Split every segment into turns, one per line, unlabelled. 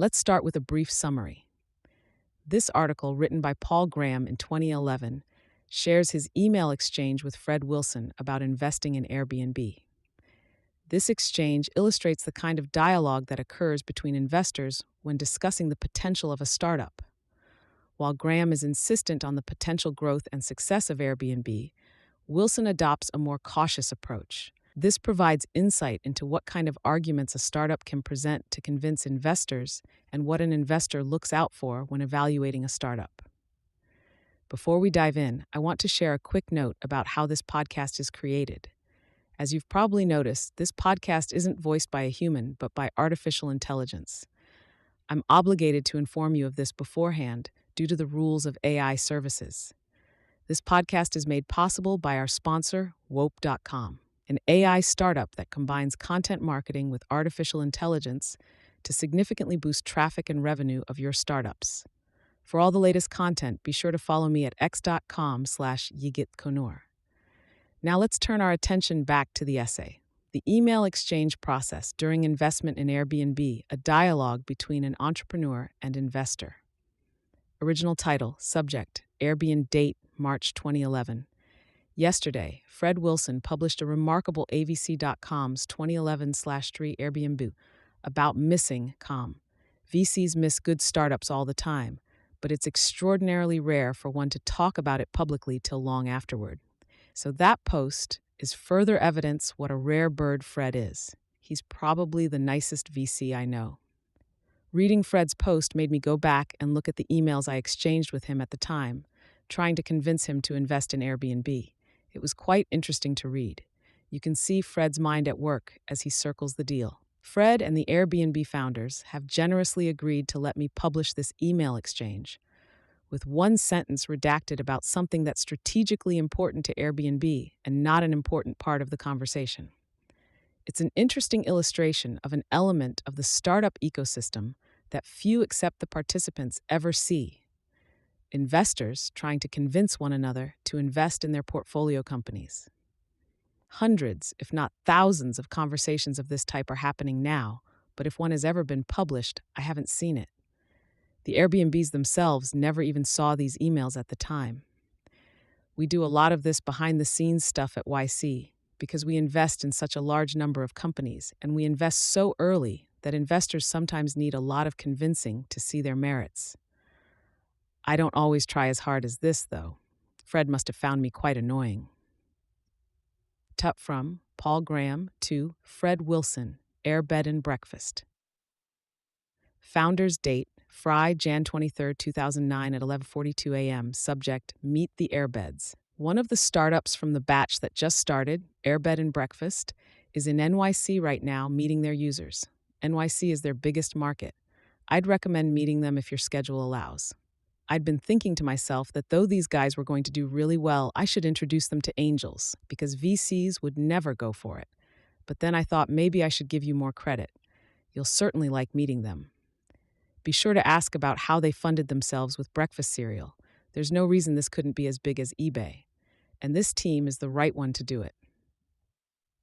Let's start with a brief summary. This article, written by Paul Graham in 2011, shares his email exchange with Fred Wilson about investing in Airbnb. This exchange illustrates the kind of dialogue that occurs between investors when discussing the potential of a startup. While Graham is insistent on the potential growth and success of Airbnb, Wilson adopts a more cautious approach. This provides insight into what kind of arguments a startup can present to convince investors and what an investor looks out for when evaluating a startup. Before we dive in, I want to share a quick note about how this podcast is created. As you've probably noticed, this podcast isn't voiced by a human, but by artificial intelligence. I'm obligated to inform you of this beforehand due to the rules of AI services. This podcast is made possible by our sponsor, Wope.com, an AI startup that combines content marketing with artificial intelligence to significantly boost traffic and revenue of your startups. For all the latest content, be sure to follow me at x.com/yigitkonur. Now let's turn our attention back to the essay. The email exchange process during investment in Airbnb, a dialogue between an entrepreneur and investor. Original title, subject, Airbnb date, March 2011. Yesterday, Fred Wilson published a remarkable avc.com's 2011/3 Airbnb about missing. VCs miss good startups all the time, but it's extraordinarily rare for one to talk about it publicly till long afterward. So that post is further evidence what a rare bird Fred is. He's probably the nicest VC I know. Reading Fred's post made me go back and look at the emails I exchanged with him at the time, trying to convince him to invest in Airbnb. It was quite interesting to read. You can see Fred's mind at work as he circles the deal. Fred and the Airbnb founders have generously agreed to let me publish this email exchange, with one sentence redacted about something that's strategically important to Airbnb and not an important part of the conversation. It's an interesting illustration of an element of the startup ecosystem that few except the participants ever see. Investors trying to convince one another to invest in their portfolio companies. Hundreds, if not thousands, of conversations of this type are happening now, but if one has ever been published, I haven't seen it. The Airbnbs themselves never even saw these emails at the time. We do a lot of this behind-the-scenes stuff at YC because we invest in such a large number of companies, and we invest so early that investors sometimes need a lot of convincing to see their merits. I don't always try as hard as this, though. Fred must have found me quite annoying. Tup from Paul Graham to Fred Wilson, AirBedAndBreakfast. Founders date, Friday, Jan 23, 2009 at 11:42 a.m. Subject, Meet the Airbeds. One of the startups from the batch that just started, AirBedAndBreakfast, is in NYC right now meeting their users. NYC is their biggest market. I'd recommend meeting them if your schedule allows. I'd been thinking to myself that though these guys were going to do really well, I should introduce them to angels, because VCs would never go for it. But then I thought maybe I should give you more credit. You'll certainly like meeting them. Be sure to ask about how they funded themselves with breakfast cereal. There's no reason this couldn't be as big as eBay. And this team is the right one to do it.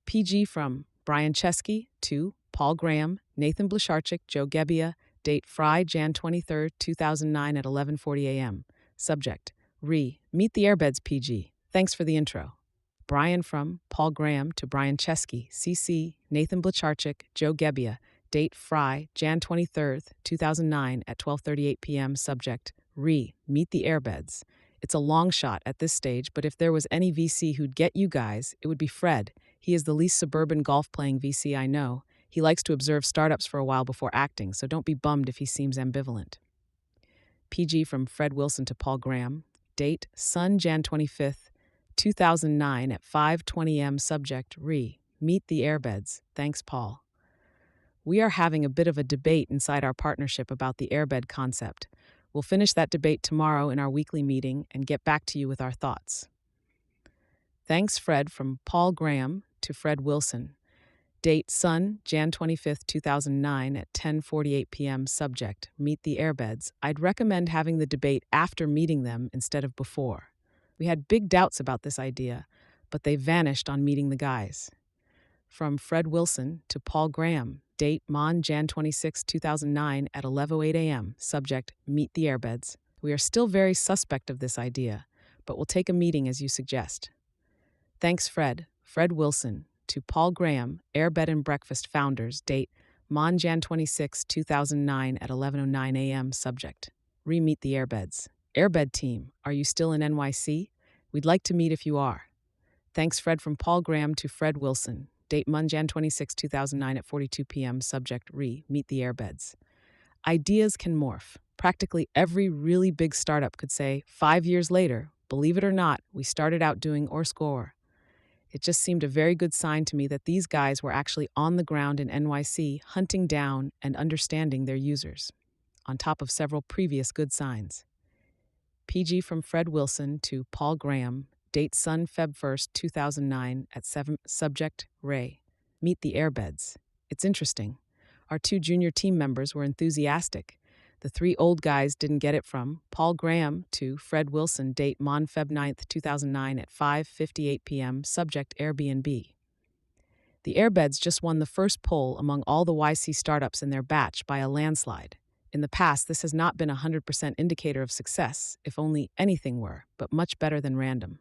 PG from Brian Chesky to Paul Graham, Nathan Blasharczyk, Joe Gebbia, date Friday, Jan 23, 2009 at 11:40 a.m. Subject, Meet the Airbeds PG. Thanks for the intro. Brian from Paul Graham to Brian Chesky, CC, Nathan Blasharczyk, Joe Gebbia, date Friday, Jan 23, 2009 at 12:38 p.m. Subject, Meet the Airbeds. It's a long shot at this stage, but if there was any VC who'd get you guys, it would be Fred. He is the least suburban golf-playing VC I know. He likes to observe startups for a while before acting, so don't be bummed if he seems ambivalent. PG from Fred Wilson to Paul Graham. Date, Sun, Jan 25th, 2009 at 5:20 am. Subject, Meet the Airbeds. Thanks, Paul. We are having a bit of a debate inside our partnership about the Airbed concept. We'll finish that debate tomorrow in our weekly meeting and get back to you with our thoughts. Thanks, Fred, from Paul Graham to Fred Wilson. Date, Sun, Jan 25th, 2009 at 10:48 p.m. Subject, Meet the Airbeds. I'd recommend having the debate after meeting them instead of before. We had big doubts about this idea, but they vanished on meeting the guys. From Fred Wilson to Paul Graham. Date Mon Jan 26, 2009 at 11:08 a.m. Subject Meet the Airbeds. We are still very suspect of this idea, but we'll take a meeting as you suggest. Thanks, Fred. Fred Wilson. To Paul Graham, Airbed and Breakfast founders. Date Mon Jan 26, 2009 at 11:09 a.m. Subject Re-meet the Airbeds. Airbed team, are you still in NYC? We'd like to meet if you are. Thanks, Fred. From Paul Graham to Fred Wilson. Date Mon Jan 26, 2009 at 42 p.m. Subject Re-meet the Airbeds. Ideas can morph. Practically every really big startup could say, 5 years later, believe it or not, we started out doing or score. It just seemed a very good sign to me that these guys were actually on the ground in NYC, hunting down and understanding their users, on top of several previous good signs. PG from Fred Wilson to Paul Graham, date Sun Feb 1st, 2009 at 7, subject Ray. Meet the Airbeds. It's interesting. Our 2 junior team members were enthusiastic. The 3 old guys didn't get it from Paul Graham to Fred Wilson, date Mon Feb 9th, 2009 at 5:58 p.m., subject Airbnb. The Airbeds just won the first poll among all the YC startups in their batch by a landslide. In the past, this has not been a 100% indicator of success, if only anything were, but much better than random.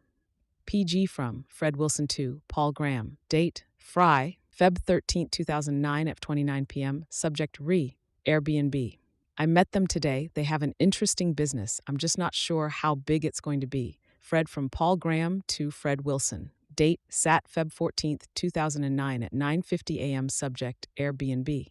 PG from Fred Wilson to Paul Graham, date Fry, Feb 13, 2009 at 29 p.m., subject Airbnb. I met them today. They have an interesting business. I'm just not sure how big it's going to be. Fred from Paul Graham to Fred Wilson. Date Sat Feb 14, 2009 at 9:50 a.m. Subject Airbnb.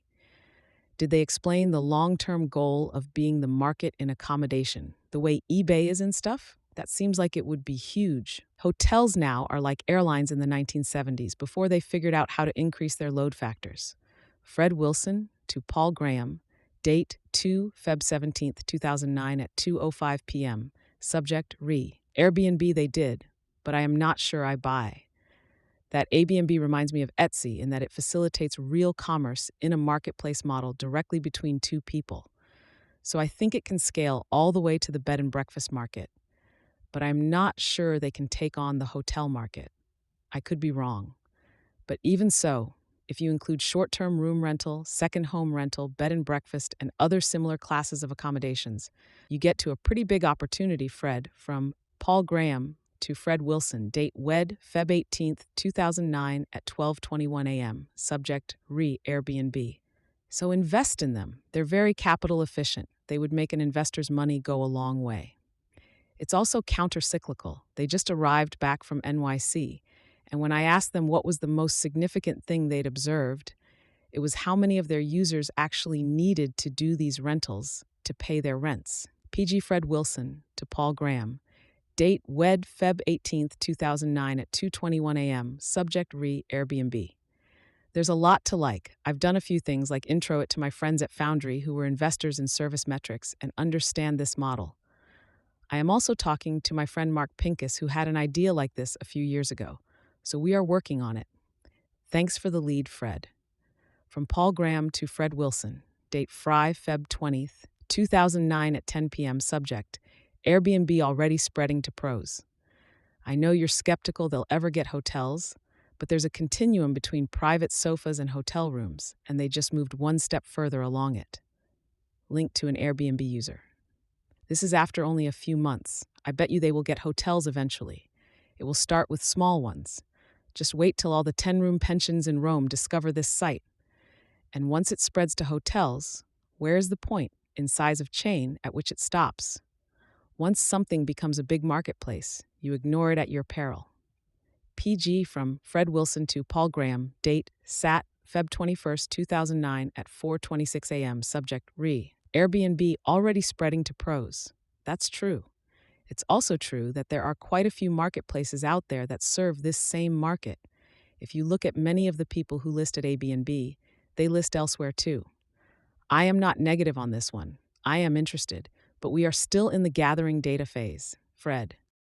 Did they explain the long-term goal of being the market in accommodation, the way eBay is and stuff? That seems like it would be huge. Hotels now are like airlines in the 1970s before they figured out how to increase their load factors. Fred Wilson to Paul Graham. Date 2 Feb 17, 2009 at 2:05 p.m. Subject Airbnb they did, but I am not sure I buy. That Airbnb reminds me of Etsy in that it facilitates real commerce in a marketplace model directly between 2 people. So I think it can scale all the way to the bed and breakfast market, but I'm not sure they can take on the hotel market. I could be wrong. But even so, if you include short-term room rental, second home rental, bed and breakfast, and other similar classes of accommodations, you get to a pretty big opportunity. Fred from Paul Graham to Fred Wilson, date Wed Feb 18, 2009 at 12:21 a.m. Subject Airbnb. So invest in them. They're very capital efficient. They would make an investor's money go a long way. It's also counter-cyclical. They just arrived back from NYC. And when I asked them what was the most significant thing they'd observed, it was how many of their users actually needed to do these rentals to pay their rents. PG Fred Wilson to Paul Graham. Date Wed Feb 18, 2009 at 2:21 a.m. Subject Airbnb. There's a lot to like. I've done a few things like intro it to my friends at Foundry who were investors in Service Metrics and understand this model. I am also talking to my friend Mark Pincus who had an idea like this a few years ago. So we are working on it. Thanks for the lead, Fred. From Paul Graham to Fred Wilson. Date Fry Feb 20th, 2009 at 10 p.m. Subject Airbnb already spreading to pros. I know you're skeptical they'll ever get hotels, but there's a continuum between private sofas and hotel rooms, and they just moved one step further along it. Link to an Airbnb user. This is after only a few months. I bet you they will get hotels eventually. It will start with small ones. Just wait till all the 10-room pensions in Rome discover this site. And once it spreads to hotels, where is the point in size of chain at which it stops? Once something becomes a big marketplace, you ignore it at your peril. PG from Fred Wilson to Paul Graham, date Sat Feb 21st, 2009 at 4:26 a.m. Subject Airbnb already spreading to pros. That's true. It's also true that there are quite a few marketplaces out there that serve this same market. If you look at many of the people who list at Airbnb, they list elsewhere too. I am not negative on this one. I am interested, but we are still in the gathering data phase. Fred.